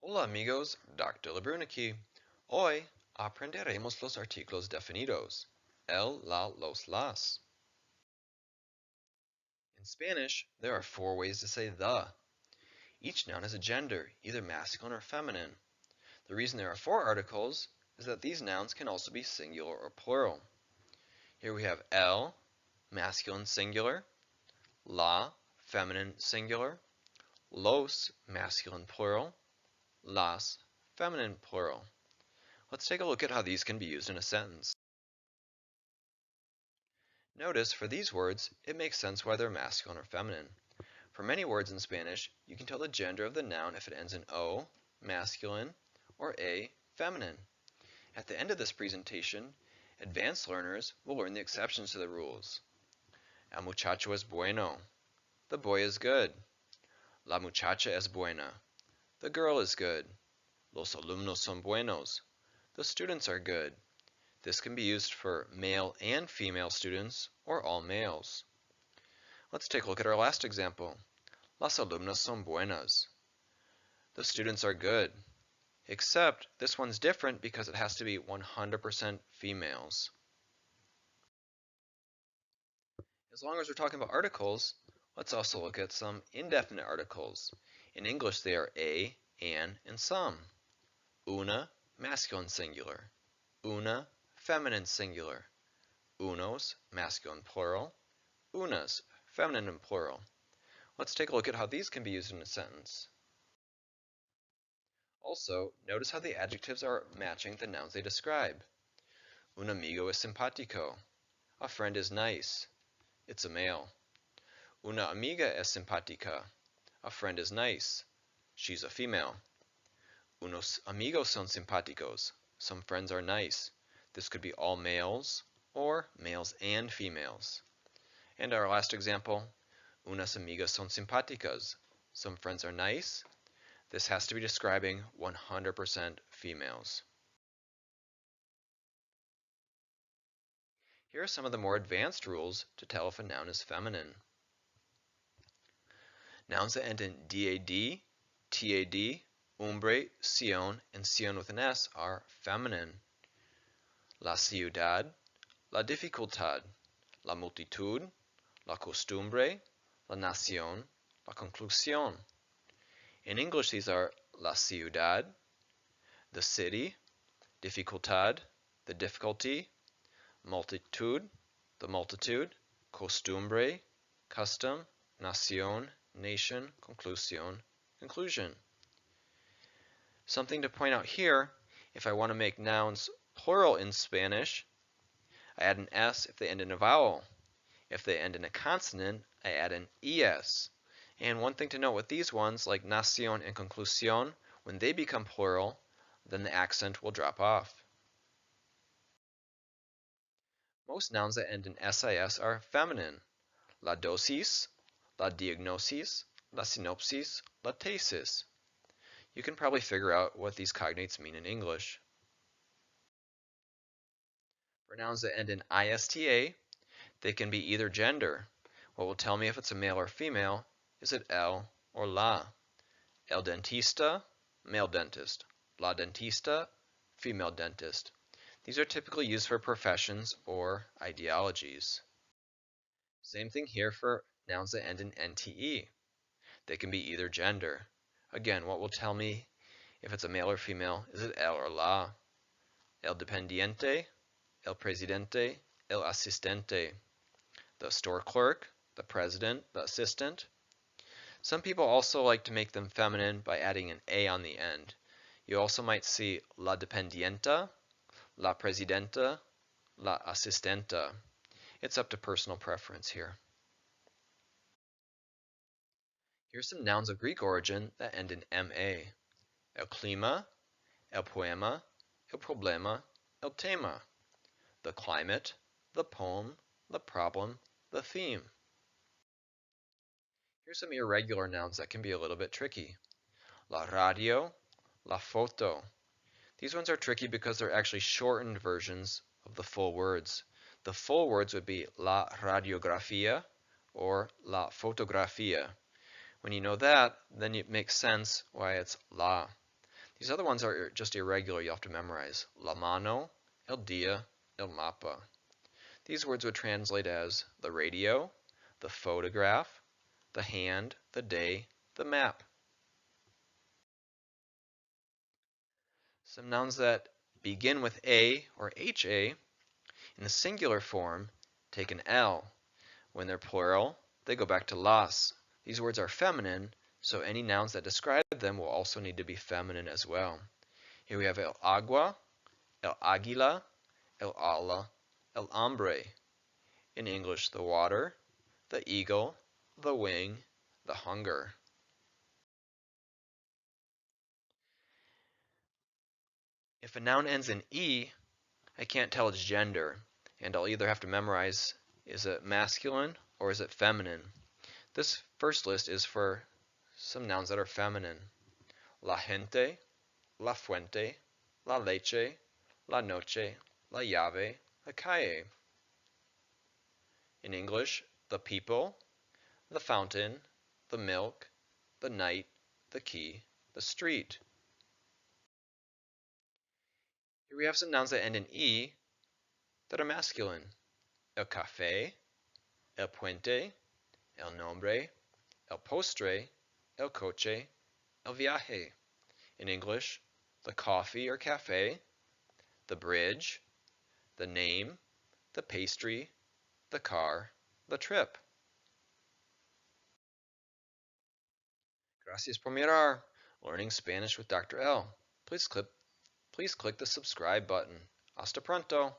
Hola amigos, Dr. Lebrun aquí. Hoy aprenderemos los artículos definidos. El, la, los, las. In Spanish, there are 4 ways to say the. Each noun has a gender, either masculine or feminine. The reason there are 4 articles is that these nouns can also be singular or plural. Here we have el, masculine singular, la, feminine singular, los, masculine plural, las, feminine plural. Let's take a look at how these can be used in a sentence. Notice for these words, it makes sense why they're masculine or feminine. For many words in Spanish, you can tell the gender of the noun if it ends in O, masculine, or A, feminine. At the end of this presentation, advanced learners will learn the exceptions to the rules. El muchacho es bueno. The boy is good. La muchacha es buena. The girl is good. Los alumnos son buenos. The students are good. This can be used for male and female students, or all males. Let's take a look at our last example. Las alumnas son buenas. The students are good. Except this one's different because it has to be 100% females. As long as we're talking about articles, let's also look at some indefinite articles. In English they are a, an, and some. Una, masculine singular. Una, feminine singular. Unos, masculine plural. Unas, feminine and plural. Let's take a look at how these can be used in a sentence. Also, notice how the adjectives are matching the nouns they describe. Un amigo es simpático. A friend is nice. It's a male. Una amiga es simpática. A friend is nice. She's a female. Unos amigos son simpáticos. Some friends are nice. This could be all males or males and females. And our last example, unas amigas son simpáticas. Some friends are nice. This has to be describing 100% females. Here are some of the more advanced rules to tell if a noun is feminine. Nouns that end in dad, tad, umbre, sion, and sion with an s are feminine. La ciudad, la dificultad, la multitud, la costumbre, la nación, la conclusión. In English, these are la ciudad, the city, dificultad, the difficulty, multitud, the multitude, costumbre, custom, nación, nation, conclusión, conclusion. Something to point out here, if I want to make nouns plural in Spanish, I add an S if they end in a vowel. If they end in a consonant, I add an ES. And one thing to note with these ones, like nación and conclusión, when they become plural, then the accent will drop off. Most nouns that end in SIS are feminine. La dosis, la diagnosis, la synopsis, la tesis. You can probably figure out what these cognates mean in English. For nouns that end in ISTA, they can be either gender. What will tell me if it's a male or female is it el or la. El dentista, male dentist. La dentista, female dentist. These are typically used for professions or ideologies. Same thing here for nouns that end in NTE. They can be either gender. Again, what will tell me if it's a male or female is it el or la. El dependiente, el presidente, el asistente. The store clerk, the president, the assistant. Some people also like to make them feminine by adding an A on the end. You also might see la dependienta, la presidenta, la asistenta. It's up to personal preference here. Here's some nouns of Greek origin that end in MA. El clima, el poema, el problema, el tema. The climate, the poem, the problem, the theme. Here's some irregular nouns that can be a little bit tricky. La radio, la foto. These ones are tricky because they're actually shortened versions of the full words. The full words would be la radiografía or la fotografía. When you know that, then it makes sense why it's la. These other ones are just irregular, you have to memorize. La mano, el dia, el mapa. These words would translate as the radio, the photograph, the hand, the day, the map. Some nouns that begin with a or ha in the singular form take an L. When they're plural, they go back to las. These words are feminine, so any nouns that describe them will also need to be feminine as well. Here we have el agua, el águila, el ala, el hambre. In English, the water, the eagle, the wing, the hunger. If a noun ends in E, I can't tell its gender, and I'll either have to memorize, is it masculine or is it feminine? This first list is for some nouns that are feminine. La gente, la fuente, la leche, la noche, la llave, la calle. In English, the people, the fountain, the milk, the night, the key, the street. Here we have some nouns that end in E that are masculine. El café, el puente, el nombre, el postre, el coche, el viaje. In English, the coffee or cafe, the bridge, the name, the pastry, the car, the trip. Gracias por mirar. Learning Spanish with Dr. L. Please click the subscribe button. Hasta pronto.